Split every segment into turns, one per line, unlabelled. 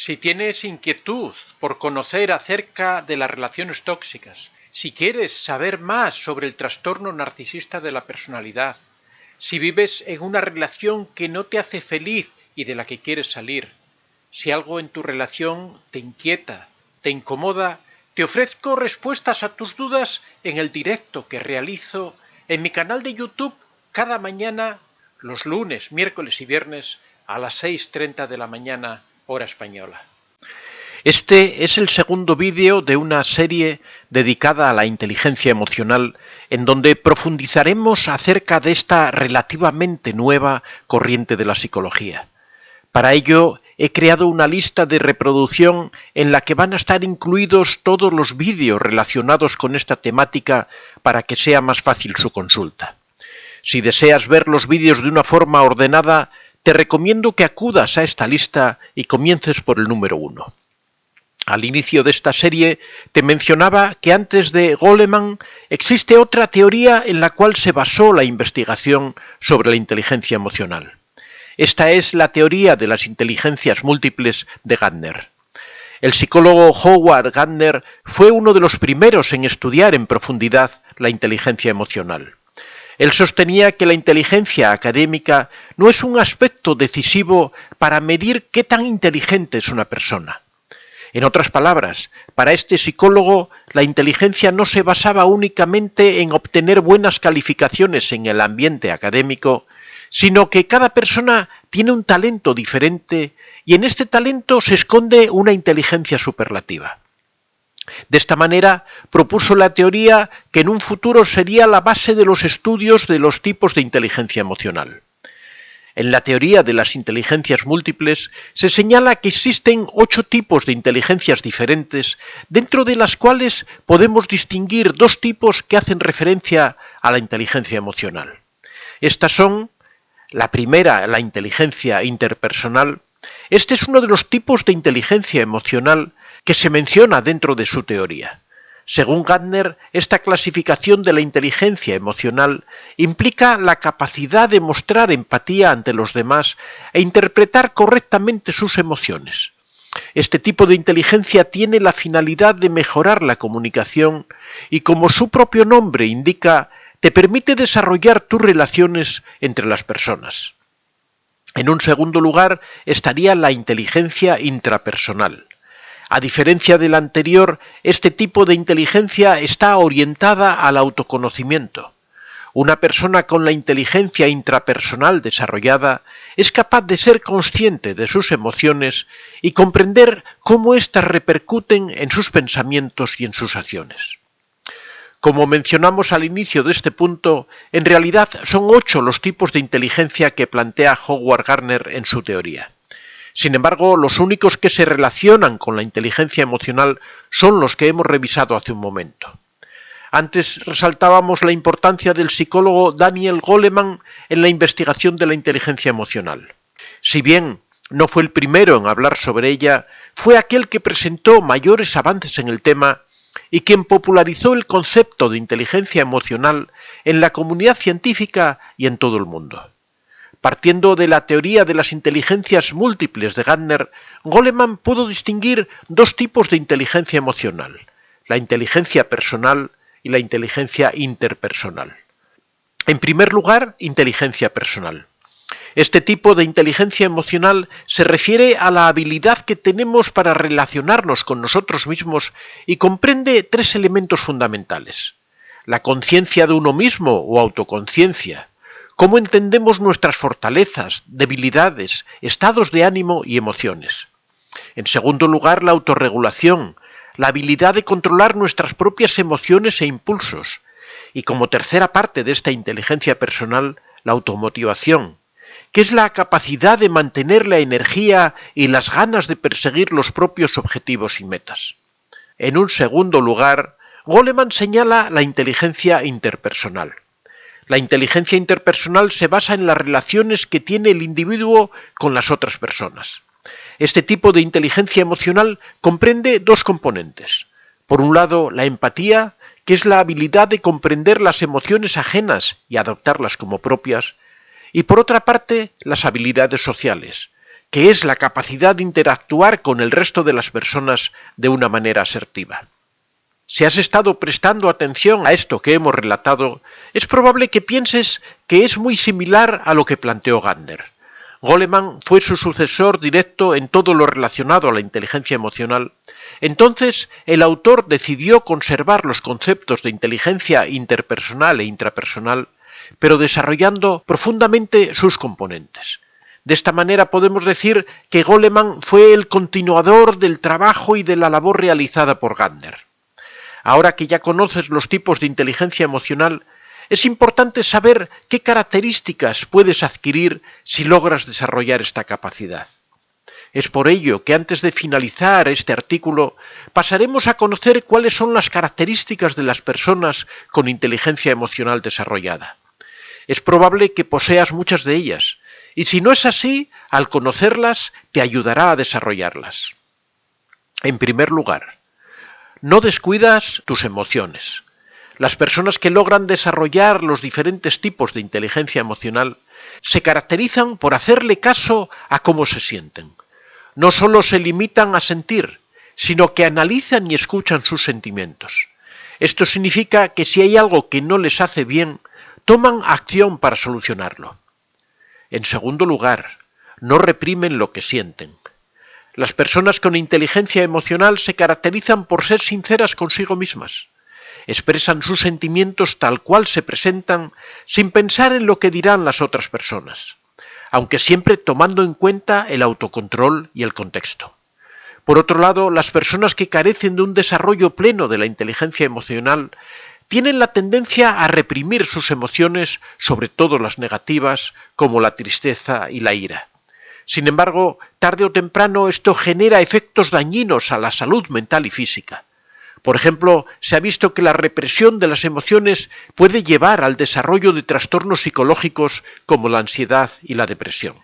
Si tienes inquietud por conocer acerca de las relaciones tóxicas, si quieres saber más sobre el trastorno narcisista de la personalidad, si vives en una relación que no te hace feliz y de la que quieres salir, si algo en tu relación te inquieta, te incomoda, te ofrezco respuestas a tus dudas en el directo que realizo en mi canal de YouTube cada mañana, los lunes, miércoles y viernes a las 6:30 de la mañana, hora española. Este es el segundo vídeo de una serie dedicada a la inteligencia emocional, en donde profundizaremos acerca de esta relativamente nueva corriente de la psicología. Para ello he creado una lista de reproducción en la que van a estar incluidos todos los vídeos relacionados con esta temática para que sea más fácil su consulta. Si deseas ver los vídeos de una forma ordenada, te recomiendo que acudas a esta lista y comiences por el número 1. Al inicio de esta serie te mencionaba que antes de Goleman existe otra teoría en la cual se basó la investigación sobre la inteligencia emocional. Esta es la teoría de las inteligencias múltiples de Gardner. El psicólogo Howard Gardner fue uno de los primeros en estudiar en profundidad la inteligencia emocional. Él sostenía que la inteligencia académica no es un aspecto decisivo para medir qué tan inteligente es una persona. En otras palabras, para este psicólogo, la inteligencia no se basaba únicamente en obtener buenas calificaciones en el ambiente académico, sino que cada persona tiene un talento diferente y en este talento se esconde una inteligencia superlativa. De esta manera, propuso la teoría que en un futuro sería la base de los estudios de los tipos de inteligencia emocional. En la teoría de las inteligencias múltiples se señala que existen 8 tipos de inteligencias diferentes, dentro de las cuales podemos distinguir 2 tipos que hacen referencia a la inteligencia emocional. Estas son, la primera, la inteligencia interpersonal. Este es uno de los tipos de inteligencia emocional que se menciona dentro de su teoría. Según Gardner, esta clasificación de la inteligencia emocional implica la capacidad de mostrar empatía ante los demás e interpretar correctamente sus emociones. Este tipo de inteligencia tiene la finalidad de mejorar la comunicación y, como su propio nombre indica, te permite desarrollar tus relaciones entre las personas. En un segundo lugar estaría la inteligencia intrapersonal. A diferencia de la anterior, este tipo de inteligencia está orientada al autoconocimiento. Una persona con la inteligencia intrapersonal desarrollada es capaz de ser consciente de sus emociones y comprender cómo éstas repercuten en sus pensamientos y en sus acciones. Como mencionamos al inicio de este punto, en realidad son 8 los tipos de inteligencia que plantea Howard Gardner en su teoría. Sin embargo, los únicos que se relacionan con la inteligencia emocional son los que hemos revisado hace un momento. Antes resaltábamos la importancia del psicólogo Daniel Goleman en la investigación de la inteligencia emocional. Si bien no fue el primero en hablar sobre ella, fue aquel que presentó mayores avances en el tema y quien popularizó el concepto de inteligencia emocional en la comunidad científica y en todo el mundo. Partiendo de la teoría de las inteligencias múltiples de Gardner, Goleman pudo distinguir 2 tipos de inteligencia emocional, la inteligencia personal y la inteligencia interpersonal. En primer lugar, inteligencia personal. Este tipo de inteligencia emocional se refiere a la habilidad que tenemos para relacionarnos con nosotros mismos y comprende 3 elementos fundamentales: la conciencia de uno mismo o autoconciencia, cómo entendemos nuestras fortalezas, debilidades, estados de ánimo y emociones. En segundo lugar, la autorregulación, la habilidad de controlar nuestras propias emociones e impulsos. Y como tercera parte de esta inteligencia personal, la automotivación, que es la capacidad de mantener la energía y las ganas de perseguir los propios objetivos y metas. En un segundo lugar, Goleman señala la inteligencia interpersonal. La inteligencia interpersonal se basa en las relaciones que tiene el individuo con las otras personas. Este tipo de inteligencia emocional comprende 2 componentes. Por un lado, la empatía, que es la habilidad de comprender las emociones ajenas y adoptarlas como propias, y por otra parte, las habilidades sociales, que es la capacidad de interactuar con el resto de las personas de una manera asertiva. Si has estado prestando atención a esto que hemos relatado, es probable que pienses que es muy similar a lo que planteó Gardner. Goleman fue su sucesor directo en todo lo relacionado a la inteligencia emocional. Entonces, el autor decidió conservar los conceptos de inteligencia interpersonal e intrapersonal, pero desarrollando profundamente sus componentes. De esta manera podemos decir que Goleman fue el continuador del trabajo y de la labor realizada por Gardner. Ahora que ya conoces los tipos de inteligencia emocional, es importante saber qué características puedes adquirir si logras desarrollar esta capacidad. Es por ello que antes de finalizar este artículo pasaremos a conocer cuáles son las características de las personas con inteligencia emocional desarrollada. Es probable que poseas muchas de ellas, y si no es así, al conocerlas te ayudará a desarrollarlas. En primer lugar, no descuidas tus emociones. Las personas que logran desarrollar los diferentes tipos de inteligencia emocional se caracterizan por hacerle caso a cómo se sienten. No solo se limitan a sentir, sino que analizan y escuchan sus sentimientos. Esto significa que si hay algo que no les hace bien, toman acción para solucionarlo. En segundo lugar, no reprimen lo que sienten. Las personas con inteligencia emocional se caracterizan por ser sinceras consigo mismas. Expresan sus sentimientos tal cual se presentan sin pensar en lo que dirán las otras personas, aunque siempre tomando en cuenta el autocontrol y el contexto. Por otro lado, las personas que carecen de un desarrollo pleno de la inteligencia emocional tienen la tendencia a reprimir sus emociones, sobre todo las negativas, como la tristeza y la ira. Sin embargo, tarde o temprano esto genera efectos dañinos a la salud mental y física. Por ejemplo, se ha visto que la represión de las emociones puede llevar al desarrollo de trastornos psicológicos como la ansiedad y la depresión.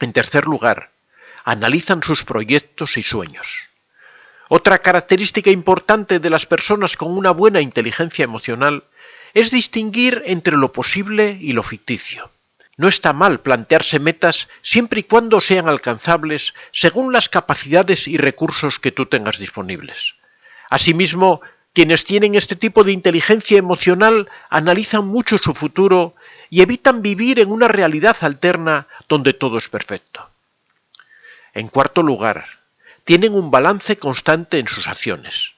En tercer lugar, analizan sus proyectos y sueños. Otra característica importante de las personas con una buena inteligencia emocional es distinguir entre lo posible y lo ficticio. No está mal plantearse metas siempre y cuando sean alcanzables según las capacidades y recursos que tú tengas disponibles. Asimismo, quienes tienen este tipo de inteligencia emocional analizan mucho su futuro y evitan vivir en una realidad alterna donde todo es perfecto. En cuarto lugar, tienen un balance constante en sus acciones.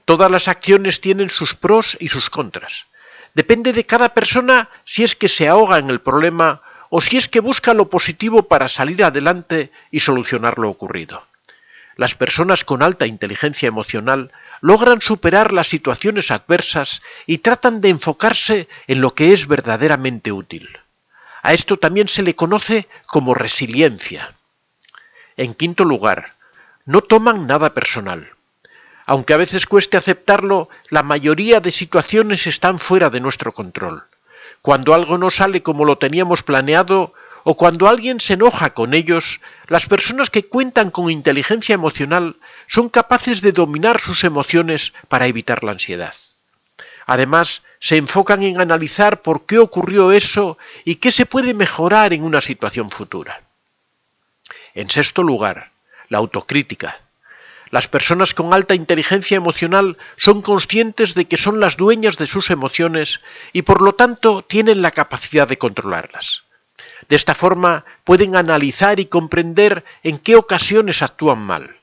Todas las acciones tienen sus pros y sus contras. Depende de cada persona si es que se ahoga en el problema o si es que busca lo positivo para salir adelante y solucionar lo ocurrido. Las personas con alta inteligencia emocional logran superar las situaciones adversas y tratan de enfocarse en lo que es verdaderamente útil. A esto también se le conoce como resiliencia. En quinto lugar, no toman nada personal. Aunque a veces cueste aceptarlo, la mayoría de situaciones están fuera de nuestro control. Cuando algo no sale como lo teníamos planeado o cuando alguien se enoja con ellos, las personas que cuentan con inteligencia emocional son capaces de dominar sus emociones para evitar la ansiedad. Además, se enfocan en analizar por qué ocurrió eso y qué se puede mejorar en una situación futura. En sexto lugar, la autocrítica. Las personas con alta inteligencia emocional son conscientes de que son las dueñas de sus emociones y por lo tanto tienen la capacidad de controlarlas. De esta forma pueden analizar y comprender en qué ocasiones actúan mal.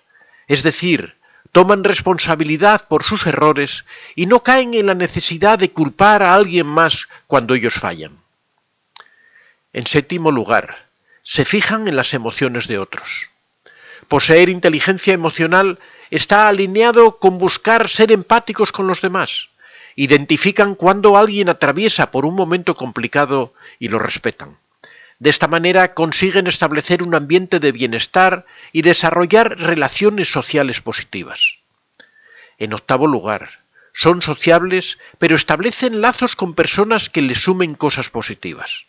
Es decir, toman responsabilidad por sus errores y no caen en la necesidad de culpar a alguien más cuando ellos fallan. En séptimo lugar, se fijan en las emociones de otros. Poseer inteligencia emocional está alineado con buscar ser empáticos con los demás. Identifican cuando alguien atraviesa por un momento complicado y lo respetan. De esta manera consiguen establecer un ambiente de bienestar y desarrollar relaciones sociales positivas. En octavo lugar, son sociables, pero establecen lazos con personas que les sumen cosas positivas.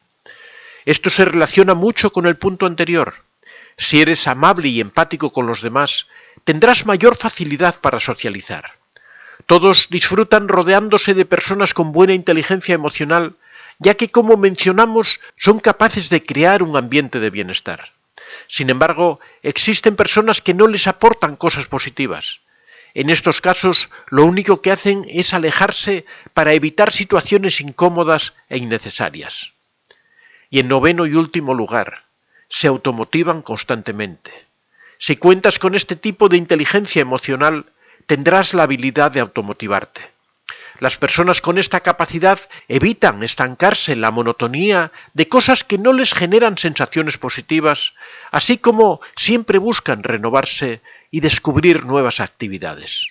Esto se relaciona mucho con el punto anterior. Si eres amable y empático con los demás, tendrás mayor facilidad para socializar. Todos disfrutan rodeándose de personas con buena inteligencia emocional, ya que, como mencionamos, son capaces de crear un ambiente de bienestar. Sin embargo, existen personas que no les aportan cosas positivas. En estos casos, lo único que hacen es alejarse para evitar situaciones incómodas e innecesarias. Y en noveno y último lugar, se automotivan constantemente. Si cuentas con este tipo de inteligencia emocional, tendrás la habilidad de automotivarte. Las personas con esta capacidad evitan estancarse en la monotonía de cosas que no les generan sensaciones positivas, así como siempre buscan renovarse y descubrir nuevas actividades.